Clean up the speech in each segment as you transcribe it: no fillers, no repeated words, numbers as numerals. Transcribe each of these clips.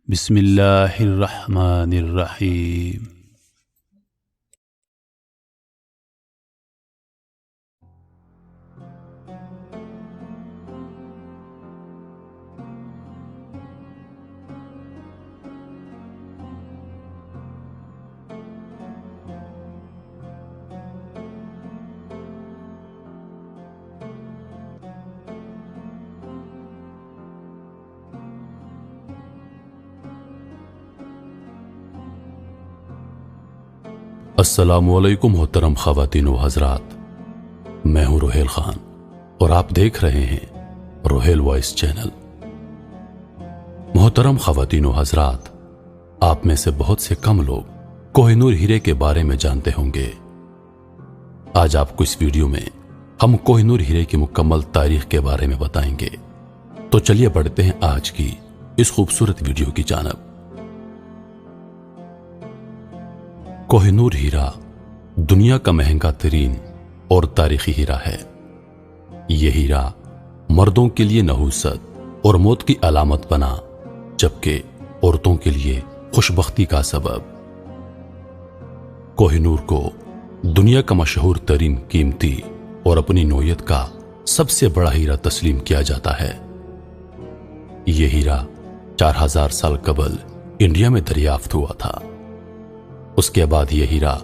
بسم اللہ الرحمن الرحیم۔ السلام علیکم محترم خواتین و حضرات، میں ہوں روہیل خان اور آپ دیکھ رہے ہیں روہیل وائس چینل۔ محترم خواتین و حضرات، آپ میں سے بہت سے کم لوگ کوہ نور ہیرے کے بارے میں جانتے ہوں گے۔ آج آپ کو اس ویڈیو میں ہم کوہ نور ہیرے کی مکمل تاریخ کے بارے میں بتائیں گے، تو چلیے بڑھتے ہیں آج کی اس خوبصورت ویڈیو کی جانب۔ کوہ نور ہیرا دنیا کا مہنگا ترین اور تاریخی ہیرا ہے۔ یہ ہیرا مردوں کے لیے نحوست اور موت کی علامت بنا، جبکہ عورتوں کے لیے خوشبختی کا سبب۔ کوہ نور کو دنیا کا مشہور ترین قیمتی اور اپنی نوعیت کا سب سے بڑا ہیرا تسلیم کیا جاتا ہے۔ یہ ہیرا 4000 سال قبل انڈیا میں دریافت ہوا تھا۔ اس کے بعد یہ ہیرا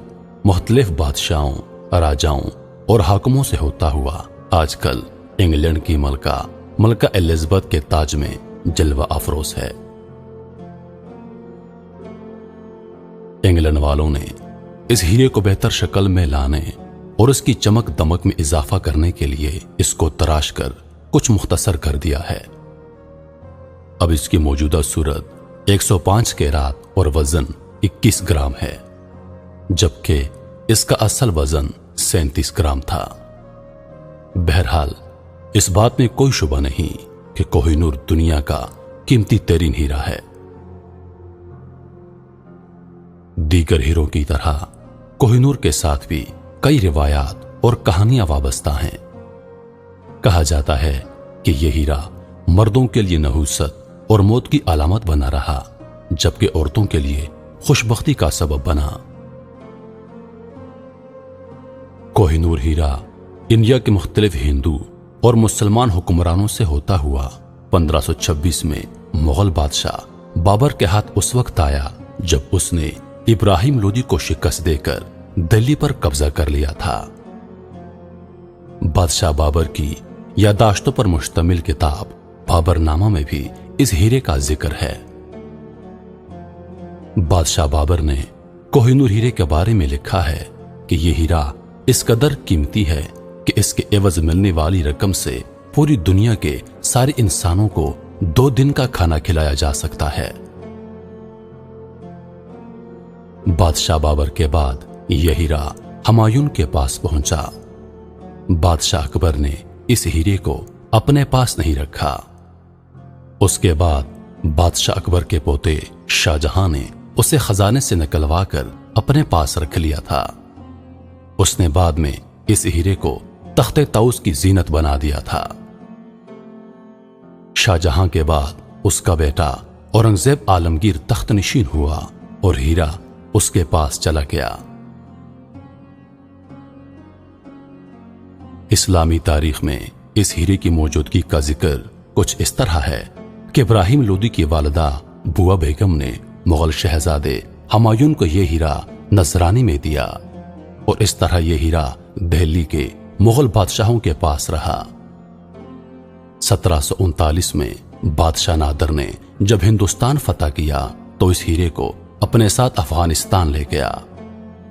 مختلف بادشاہوں، راجاؤں اور حاکموں سے ہوتا ہوا آج کل انگلینڈ کی ملکہ الزبتھ کے تاج میں جلوہ افروز ہے۔ انگلینڈ والوں نے اس ہیرے کو بہتر شکل میں لانے اور اس کی چمک دمک میں اضافہ کرنے کے لیے اس کو تراش کر کچھ مختصر کر دیا ہے۔ اب اس کی موجودہ صورت 105 کیرات اور وزن 21 گرام ہے، جبکہ اس کا اصل وزن 37 گرام تھا۔ بہرحال اس بات میں کوئی شبہ نہیں کہ کوہ نور دنیا کا قیمتی ترین ہیرا ہے۔ دیگر ہیروں کی طرح کوہ نور کے ساتھ بھی کئی روایات اور کہانیاں وابستہ ہیں۔ کہا جاتا ہے کہ یہ ہیرا مردوں کے لیے نحوست اور موت کی علامت بنا رہا، جبکہ عورتوں کے لیے خوشبختی کا سبب بنا۔ کوہ نور ہیرا انڈیا کے مختلف ہندو اور مسلمان حکمرانوں سے ہوتا ہوا 1526 میں مغل بادشاہ بابر کے ہاتھ اس وقت آیا جب اس نے ابراہیم لودھی کو شکست دے کر دلی پر قبضہ کر لیا تھا۔ بادشاہ بابر کی یادداشتوں پر مشتمل کتاب بابر نامہ میں بھی اس ہیرے کا ذکر ہے۔ بادشاہ بابر نے کوہ نور ہیرے کے بارے میں لکھا ہے کہ یہ ہیرا اس قدر قیمتی ہے کہ اس کے عوض ملنے والی رقم سے پوری دنیا کے سارے انسانوں کو 2 دن کا کھانا کھلایا جا سکتا ہے۔ بادشاہ بابر کے بعد یہ ہیرا ہمایوں کے پاس پہنچا۔ بادشاہ اکبر نے اس ہیرے کو اپنے پاس نہیں رکھا۔ اس کے بعد بادشاہ اکبر کے پوتے شاہ جہاں نے اسے خزانے سے نکلوا کر اپنے پاس رکھ لیا تھا۔ اس نے بعد میں اس ہیرے کو تخت طاؤس کی زینت بنا دیا تھا۔ شاہ جہاں کے بعد اس کا بیٹا اورنگزیب عالمگیر تخت نشین ہوا اور ہیرا اس کے پاس چلا گیا۔ اسلامی تاریخ میں اس ہیرے کی موجودگی کا ذکر کچھ اس طرح ہے کہ ابراہیم لودھی کی والدہ بوا بیگم نے مغل شہزادے ہمایوں کو یہ ہیرا نذرانی میں دیا، اور اس طرح یہ ہیرا دہلی کے مغل بادشاہوں کے پاس رہا۔ 1739 میں بادشاہ نادر نے جب ہندوستان فتح کیا تو اس ہیرے کو اپنے ساتھ افغانستان لے گیا،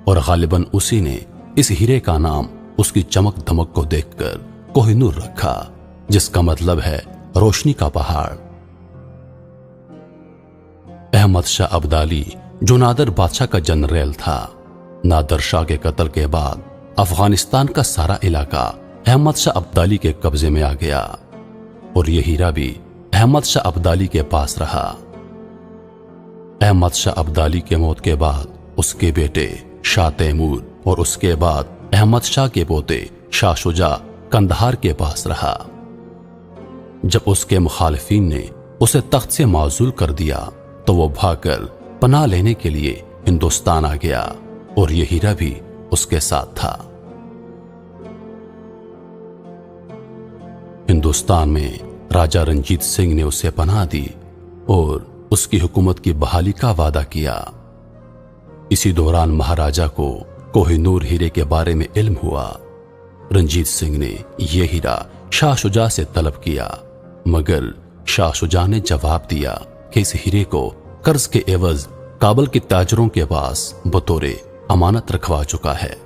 اور غالباً اسی نے اس ہیرے کا نام اس کی چمک دمک کو دیکھ کر کوہ نور رکھا، جس کا مطلب ہے روشنی کا پہاڑ۔ احمد شاہ ابدالی جو نادر بادشاہ کا جنرل تھا، نادر شاہ کے قتل کے بعد افغانستان کا سارا علاقہ احمد شاہ ابدالی کے قبضے میں آ گیا، اور یہ ہیرا بھی احمد شاہ ابدالی کے پاس رہا۔ احمد شاہ ابدالی کے موت کے بعد اس کے بیٹے شاہ تیمور اور اس کے بعد احمد شاہ کے پوتے شاہ شجاع کندہار کے پاس رہا۔ جب اس کے مخالفین نے اسے تخت سے معزول کر دیا तो वो भागकर पनाह लेने के लिए हिंदुस्तान आ गया और ये हीरा भी उसके साथ था। हिंदुस्तान में राजा रंजीत सिंह ने उसे पनाह दी और उसकी हुकूमत की बहाली का वादा किया। इसी दौरान महाराजा को कोहिनूर हीरे के बारे में इल्म हुआ। रंजीत सिंह ने यह हीरा शाह शुजा से तलब किया, मगर शाह शुजा ने जवाब दिया कि इस हीरे को कर्ज के एवज काबुल के ताजरों के पास बतौरे अमानत रखवा चुका है।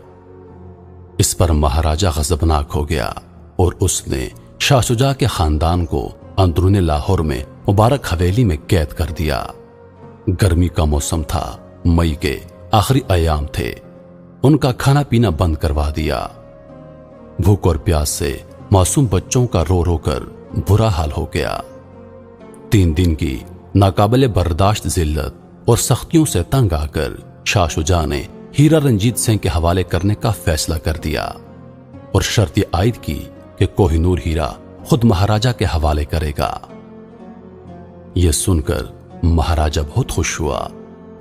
इस पर महाराजा गजबनाक हो गया और उसने शाह शुजा के खानदान को अंदरूनी लाहौर में मुबारक हवेली में कैद कर दिया। गर्मी का मौसम था, मई के आखिरी अयाम थे। उनका खाना पीना बंद करवा दिया। भूख और प्यास से मासूम बच्चों का रो रो कर बुरा हाल हो गया। 3 दिन की नाकाबिले बर्दाश्त जिल्लत और सख्तियों से तंग आकर शाह शुजा ने हीरा रंजीत सिंह के हवाले करने का फैसला कर दिया और शर्त आयद की कि कोहिनूर हीरा खुद महाराजा के हवाले करेगा। यह सुनकर महाराजा बहुत खुश हुआ।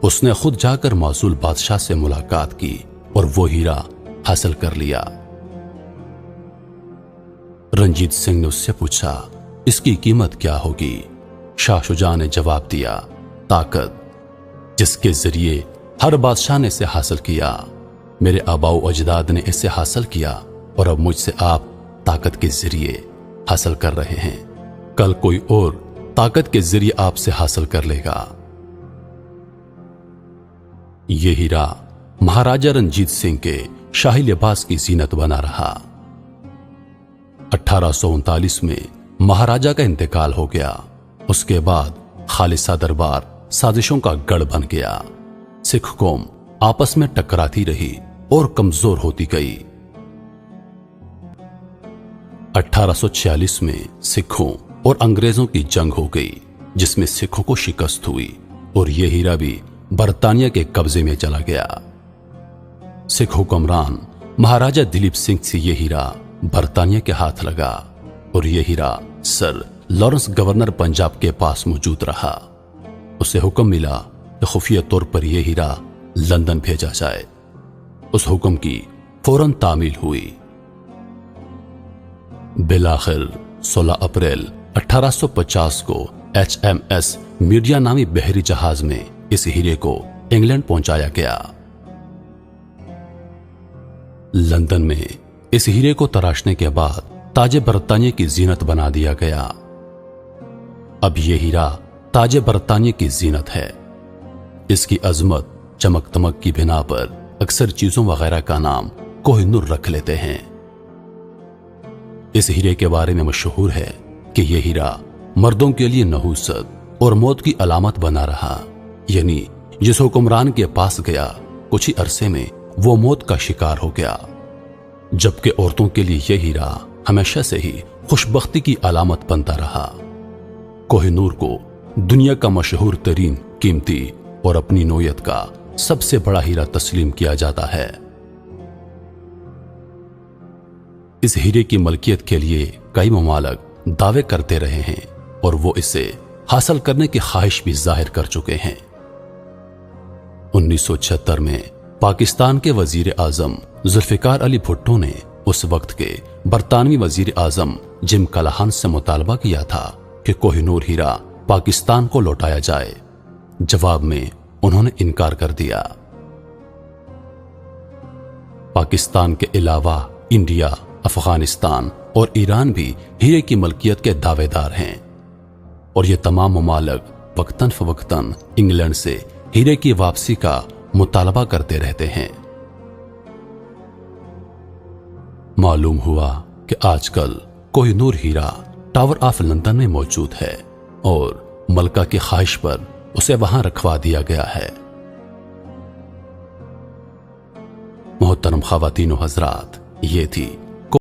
उसने खुद जाकर मौसूल बादशाह से मुलाकात की और वो हीरा हासिल कर लिया। रंजीत सिंह ने उससे पूछा, इसकी कीमत क्या होगी? शाह शुजा ने जवाब दिया, ताकत, जिसके जरिए हर बादशाह ने इसे हासिल किया। मेरे आबाओ अजदाद ने इसे हासिल किया और अब मुझसे आप ताकत के जरिए हासिल कर रहे हैं। कल कोई और ताकत के जरिए आपसे हासिल कर लेगा। यह हीरा महाराजा रंजीत सिंह के शाही लिबास की जीनत बना रहा। 1839 में महाराजा का इंतकाल हो गया। उसके बाद खालिसा दरबार साजिशों का गढ़ बन गया। सिख कौम आपस में टकराती रही और कमजोर होती गई। 1846 में सिखों और अंग्रेजों की जंग हो गई, जिसमें सिखों को शिकस्त हुई और यह हीरा भी बरतानिया के कब्जे में चला गया। सिख हुक्मरान महाराजा दिलीप सिंह से यह हीरा बरतानिया के हाथ लगा और यह हीरा सर लॉरेंस गवर्नर पंजाब के पास मौजूद रहा। उसे हुक्म मिला कि खुफिया तौर पर यह हीरा लंदन भेजा जाए। उस हुक्म की फौरन तामील हुई। बिलाखिर 16 अप्रैल 1850 को HMS मीडिया नामी बहरी जहाज में इस हीरे को इंग्लैंड पहुंचाया गया। लंदन में इस हीरे को तराशने के बाद ताजे बरतानिया की जीनत बना दिया गया। अब यह हीरा ताजे बरतानिया की जीनत है। इसकी अजमत चमक दमक की बिना पर अक्सर चीजों वगैरह का नाम कोहिनूर रख लेते हैं। इस हीरे के बारे में मशहूर है कि यह हीरा मर्दों के लिए नहूसत और मौत की अलामत बना रहा। यानी जिस हुक्मरान के पास गया, कुछ ही अरसे में वो मौत का शिकार हो गया, जबकि औरतों के लिए यह हीरा हमेशा से ही खुशबख्ती की अलामत बनता रहा। कोहिनूर को दुनिया का मशहूर तरीन, कीमती और अपनी नोयत का सबसे बड़ा हीरा तस्लीम किया जाता है। इस हीरे की मलकियत के लिए कई ममालिक दावे करते रहे हैं और वो इसे हासिल करने की ख्वाहिश भी जाहिर कर चुके हैं। 1976 में पाकिस्तान के वजीर आजम जुल्फिकार अली भुट्टो ने उस वक्त के बरतानवी वजीर आजम जिम कलाहान से मुतालबा किया था कि कोहिनूर हीरा पाकिस्तान को लौटाया जाए। जवाब में उन्होंने इनकार कर दिया। पाकिस्तान के अलावा इंडिया, अफगानिस्तान और ईरान भी हीरे की मलकियत के दावेदार हैं और ये तमाम ममालिक वक्तन फवक्तन इंग्लैंड से हीरे की वापसी का मुतालबा करते रहते हैं। मालूम हुआ कि आजकल कोहिनूर हीरा टावर ऑफ लंदन में मौजूद है और मलका की ख्वाहिश पर उसे वहां रखवा दिया गया है। मोहतरम ख्वातीन व हज़रात, ये थी